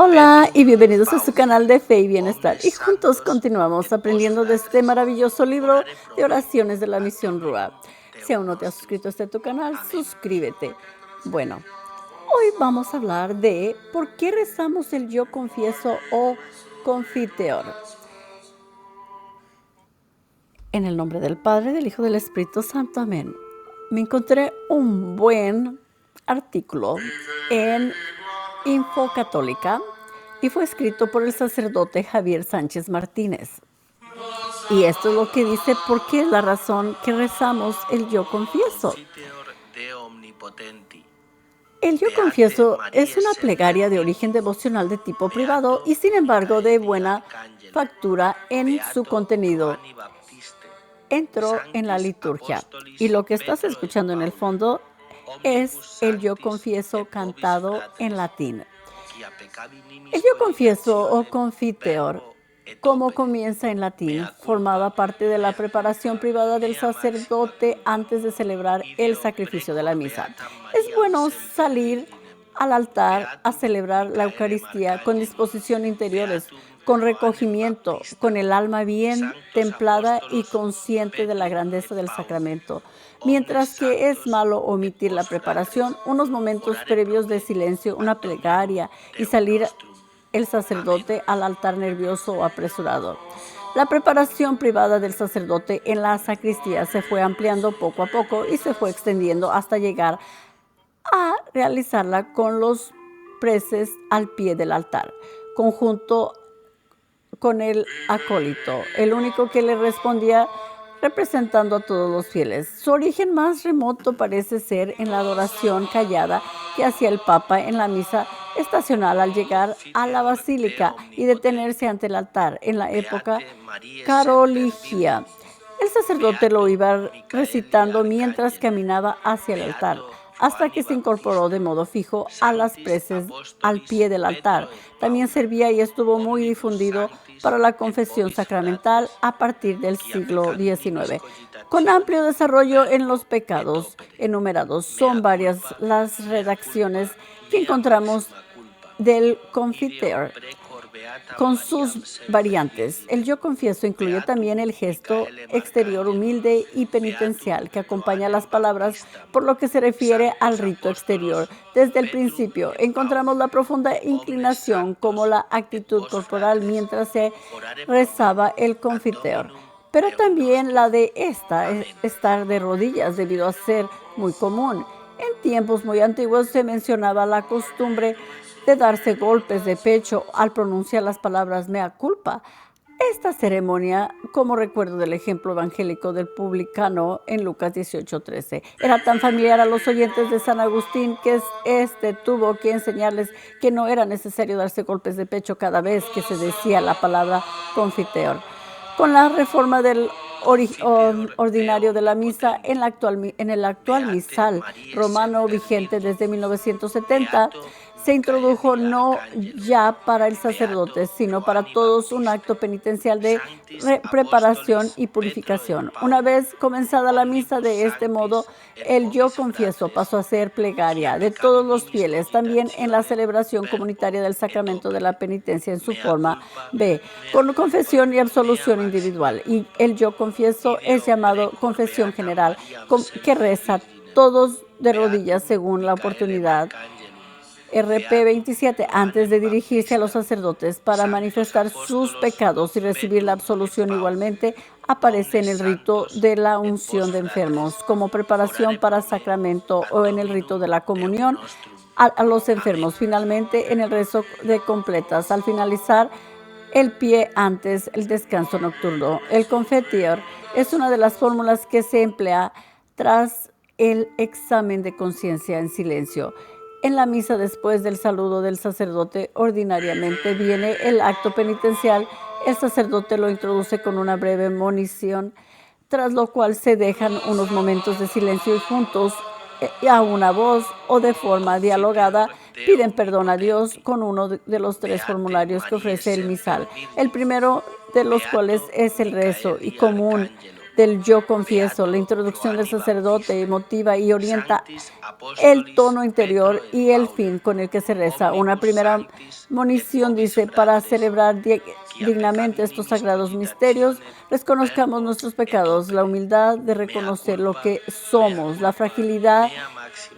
Hola y bienvenidos a su canal de Fe y Bienestar. Y juntos continuamos aprendiendo de este maravilloso libro de oraciones de la misión RUA. Si aún no te has suscrito a tu canal, suscríbete. Bueno, hoy vamos a hablar de por qué rezamos el yo confieso o confiteor. En el nombre del Padre, del Hijo y del Espíritu Santo. Amén. Me encontré un buen artículo en Info Católica y fue escrito por el sacerdote Javier Sánchez Martínez. Y esto es lo que dice por qué es la razón que rezamos el yo confieso. El yo confieso es una plegaria de origen devocional de tipo privado y sin embargo de buena factura en su contenido. Entró en la liturgia y lo que estás escuchando en el fondo es el yo confieso cantado en latín. El yo confieso o confiteor, como comienza en latín, formaba parte de la preparación privada del sacerdote antes de celebrar el sacrificio de la misa. Es bueno salir al altar a celebrar la Eucaristía con disposición interiores, con recogimiento, con el alma bien templada y consciente de la grandeza del sacramento. Mientras que es malo omitir la preparación, unos momentos previos de silencio, una plegaria y salir el sacerdote al altar nervioso o apresurado. La preparación privada del sacerdote en la sacristía se fue ampliando poco a poco y se fue extendiendo hasta llegar a realizarla con los preces al pie del altar, conjunto con el acólito, el único que le respondía representando a todos los fieles. Su origen más remoto parece ser en la adoración callada que hacía el Papa en la misa estacional al llegar a la basílica y detenerse ante el altar en la época carolingia. El sacerdote lo iba recitando mientras caminaba hacia el altar, hasta que se incorporó de modo fijo a las preces al pie del altar. También servía y estuvo muy difundido para la confesión sacramental a partir del siglo XIX. Con amplio desarrollo en los pecados enumerados, son varias las redacciones que encontramos del confiteor, con sus variantes. El yo confieso incluye también el gesto exterior humilde y penitencial que acompaña las palabras por lo que se refiere al rito exterior. Desde el principio encontramos la profunda inclinación como la actitud corporal mientras se rezaba el confiteor, pero también la de estar de rodillas debido a ser muy común. En tiempos muy antiguos se mencionaba la costumbre de darse golpes de pecho al pronunciar las palabras mea culpa. Esta ceremonia, como recuerdo del ejemplo evangélico del publicano en Lucas 18:13, era tan familiar a los oyentes de San Agustín que este tuvo que enseñarles que no era necesario darse golpes de pecho cada vez que se decía la palabra confiteor. Con la reforma del ordinario de la misa en el actual misal romano vigente desde 1970, se introdujo no ya para el sacerdote, sino para todos un acto penitencial de preparación y purificación. Una vez comenzada la misa de este modo, el yo confieso pasó a ser plegaria de todos los fieles, también en la celebración comunitaria del sacramento de la penitencia en su forma B, con confesión y absolución individual. Y el yo confieso es llamado confesión general, que reza todos de rodillas según la oportunidad. RP 27, antes de dirigirse a los sacerdotes para manifestar sus pecados y recibir la absolución igualmente, aparece en el rito de la unción de enfermos, como preparación para sacramento o en el rito de la comunión a los enfermos. Finalmente, en el rezo de completas, al finalizar el pie antes el descanso nocturno. El confiteor es una de las fórmulas que se emplea tras el examen de conciencia en silencio. En la misa, después del saludo del sacerdote, ordinariamente viene el acto penitencial. El sacerdote lo introduce con una breve monición, tras lo cual se dejan unos momentos de silencio y juntos, a una voz o de forma dialogada, piden perdón a Dios con uno de los tres formularios que ofrece el misal. El primero de los cuales es el rezo y común del yo confieso. La introducción del sacerdote motiva y orienta el tono interior y el fin con el que se reza. Una primera monición dice: para celebrar dignamente estos sagrados misterios, reconozcamos nuestros pecados, la humildad de reconocer lo que somos, la fragilidad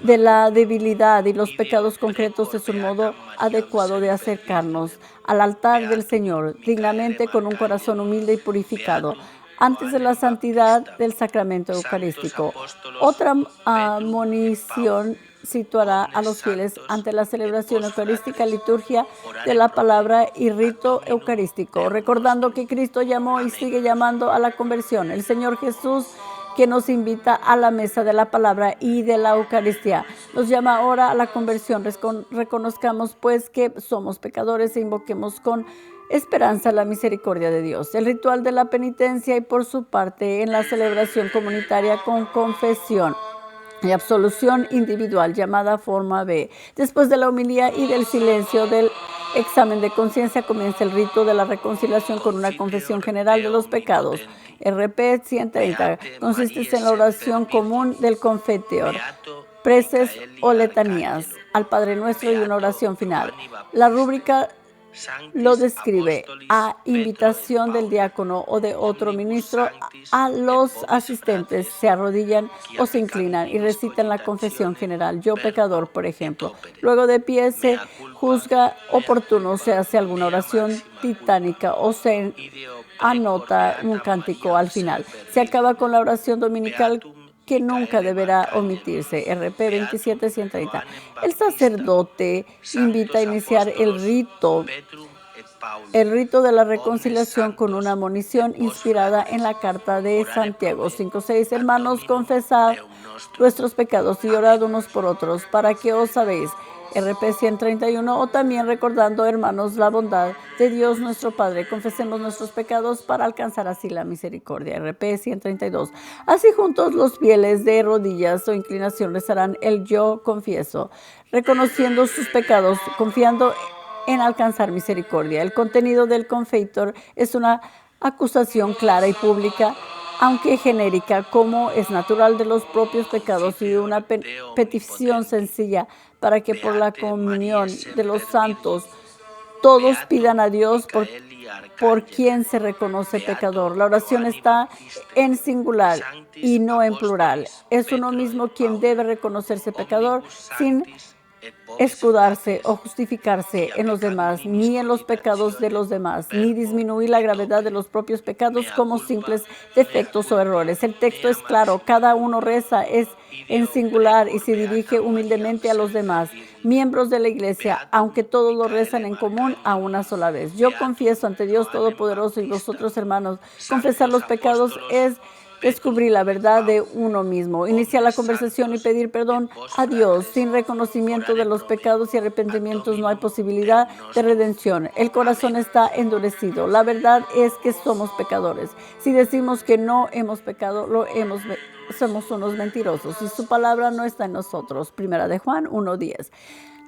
de la debilidad y los pecados concretos es un modo adecuado de acercarnos al altar del Señor dignamente con un corazón humilde y purificado antes de la santidad del sacramento eucarístico. Otra monición situará a los fieles ante la celebración eucarística, liturgia de la palabra y rito eucarístico, recordando que Cristo llamó y sigue llamando a la conversión. El Señor Jesús, que nos invita a la mesa de la palabra y de la Eucaristía, nos llama ahora a la conversión. Reconozcamos pues que somos pecadores e invoquemos con esperanza la misericordia de Dios. El ritual de la penitencia y por su parte en la celebración comunitaria con confesión y absolución individual llamada forma B. Después de la homilía y del silencio del examen de conciencia comienza el rito de la reconciliación con una confesión general de los pecados. RP 130 consiste en la oración común del confiteor, preces o letanías al Padre Nuestro y una oración final. La rúbrica lo describe a invitación del diácono o de otro ministro. A los asistentes se arrodillan o se inclinan y recitan la confesión general. Yo pecador, por ejemplo. Luego de pie se juzga oportuno, se hace alguna oración titánica o se anota un cántico al final. Se acaba con la oración dominical que nunca deberá omitirse. RP 27-130. El sacerdote invita a iniciar el rito de la reconciliación con una monición inspirada en la carta de Santiago 5:6. Hermanos, confesad vuestros pecados y orad unos por otros para que os sabéis. RP 131. O también recordando, hermanos, la bondad de Dios nuestro Padre. Confesemos nuestros pecados para alcanzar así la misericordia. RP 132. Así juntos los fieles de rodillas o inclinación rezarán el yo confieso, reconociendo sus pecados, confiando en alcanzar misericordia. El contenido del confeitor es una acusación clara y pública, aunque genérica, como es natural de los propios pecados, y una petición sencilla para que por la comunión de los santos todos pidan a Dios por quien se reconoce pecador. La oración está en singular y no en plural. Es uno mismo quien debe reconocerse pecador sin escudarse o justificarse en los demás, ni en los pecados de los demás, ni disminuir la gravedad de los propios pecados como simples defectos o errores. El texto es claro, cada uno reza en singular y se dirige humildemente a los demás, miembros de la iglesia, aunque todos lo rezan en común a una sola vez. Yo confieso ante Dios Todopoderoso y vosotros, hermanos. Confesar los pecados es descubrir la verdad de uno mismo, iniciar la conversación y pedir perdón a Dios. Sin reconocimiento de los pecados y arrepentimientos no hay posibilidad de redención. El corazón está endurecido. La verdad es que somos pecadores. Si decimos que no hemos pecado, somos unos mentirosos y su palabra no está en nosotros. Primera de Juan 1:10.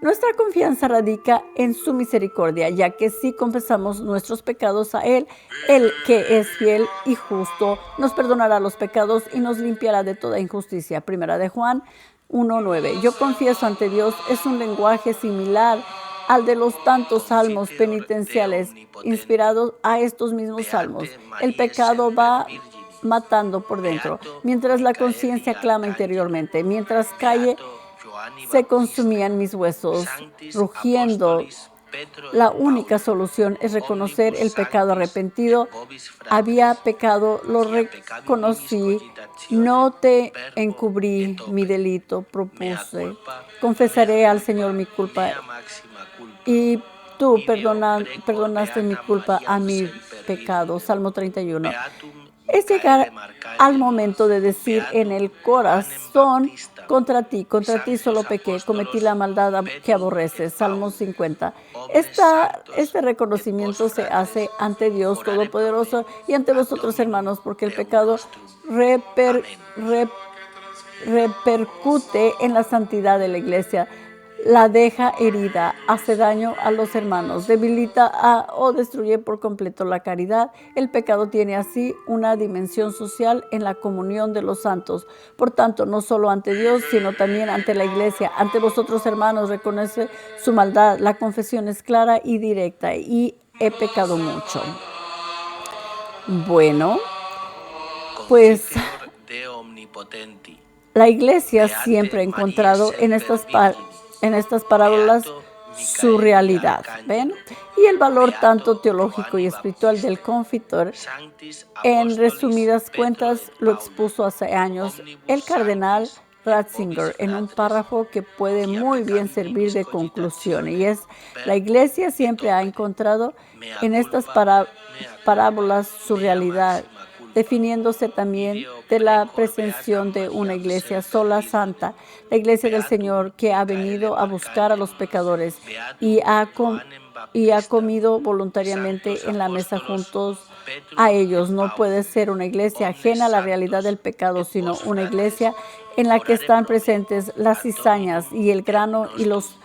Nuestra confianza radica en su misericordia, ya que si confesamos nuestros pecados a Él, Él que es fiel y justo, nos perdonará los pecados y nos limpiará de toda injusticia. Primera de Juan 1:9. Yo confieso ante Dios es un lenguaje similar al de los tantos salmos penitenciales inspirados a estos mismos salmos. El pecado va matando por dentro, mientras la conciencia clama interiormente, mientras calle se consumían mis huesos, rugiendo. La única solución es reconocer el pecado arrepentido. Había pecado, lo reconocí, no te encubrí mi delito, propuse. Confesaré al Señor mi culpa y tú perdonaste mi culpa a mi pecado. Salmo 31. Es llegar al momento de decir en el corazón: contra ti solo pequé, cometí la maldad que aborreces. Salmo 50. Este reconocimiento se hace ante Dios Todopoderoso y ante vosotros, hermanos, porque el pecado repercute en la santidad de la iglesia. la deja herida, hace daño a los hermanos, debilita o destruye por completo la caridad. El pecado tiene así una dimensión social en la comunión de los santos. Por tanto, no solo ante Dios, sino también ante la iglesia, ante vosotros hermanos, reconoce su maldad. La confesión es clara y directa y he pecado mucho. Bueno, pues la iglesia siempre ha encontrado en estas parábolas su realidad, ¿ven? Y el valor tanto teológico y espiritual del Confiteor, en resumidas cuentas, lo expuso hace años el cardenal Ratzinger en un párrafo que puede muy bien servir de conclusión, y es: la iglesia siempre ha encontrado en estas parábolas su realidad, definiéndose también de la presención de una iglesia sola, santa, la iglesia del Señor, que ha venido a buscar a los pecadores y ha comido voluntariamente en la mesa juntos a ellos. No puede ser una iglesia ajena a la realidad del pecado, sino una iglesia en la que están presentes las cizañas y el grano y los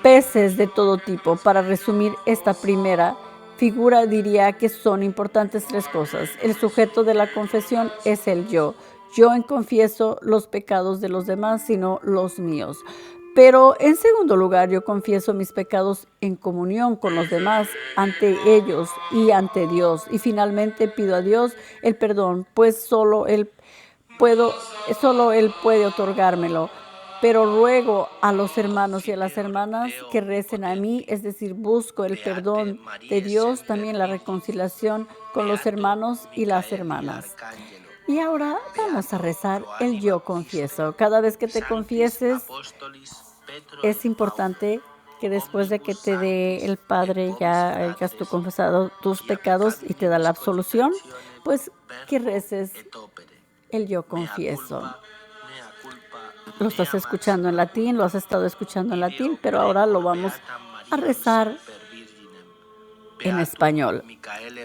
peces de todo tipo. Para resumir esta primera figura, diría que son importantes tres cosas. El sujeto de la confesión es el yo. Yo no confieso los pecados de los demás, sino los míos. Pero en segundo lugar, yo confieso mis pecados en comunión con los demás, ante ellos y ante Dios. Y finalmente pido a Dios el perdón, pues puedo, solo Él puede otorgármelo. Pero ruego a los hermanos y a las hermanas que recen a mí, es decir, busco el perdón de Dios, también la reconciliación con los hermanos y las hermanas. Y ahora vamos a rezar el yo confieso. Cada vez que te confieses, es importante que después de que te dé el Padre, ya hayas tú confesado tus pecados y te da la absolución, pues que reces el yo confieso. Lo estás escuchando en latín, lo has estado escuchando en latín, pero ahora lo vamos a rezar en español.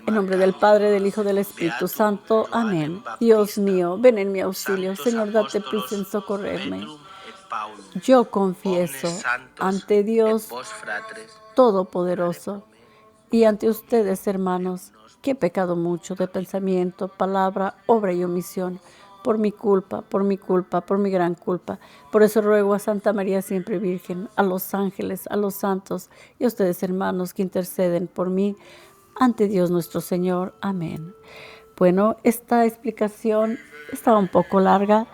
En nombre del Padre, del Hijo, del Espíritu Santo. Amén. Dios mío, ven en mi auxilio. Señor, date prisa en socorrerme. Yo confieso ante Dios Todopoderoso y ante ustedes, hermanos, que he pecado mucho de pensamiento, palabra, obra y omisión, por mi culpa, por mi gran culpa. Por eso ruego a Santa María siempre Virgen, a los ángeles, a los santos y a ustedes, hermanos, que interceden por mí ante Dios nuestro Señor. Amén. Bueno, esta explicación estaba un poco larga,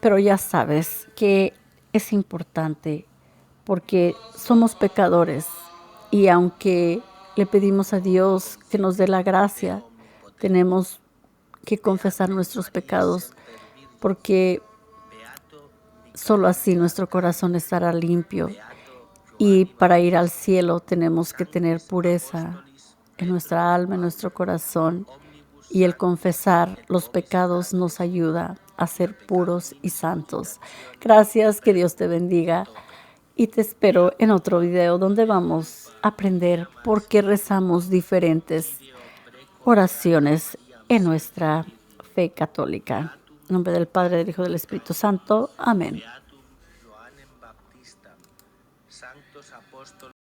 pero ya sabes que es importante porque somos pecadores y aunque le pedimos a Dios que nos dé la gracia, tenemos que confesar nuestros pecados, porque solo así nuestro corazón estará limpio, y para ir al cielo tenemos que tener pureza en nuestra alma, en nuestro corazón, y el confesar los pecados nos ayuda a ser puros y santos. Gracias, que Dios te bendiga. Y te espero en otro video donde vamos a aprender por qué rezamos diferentes oraciones en nuestra fe católica. En nombre del Padre, del Hijo y del Espíritu Santo. Amén.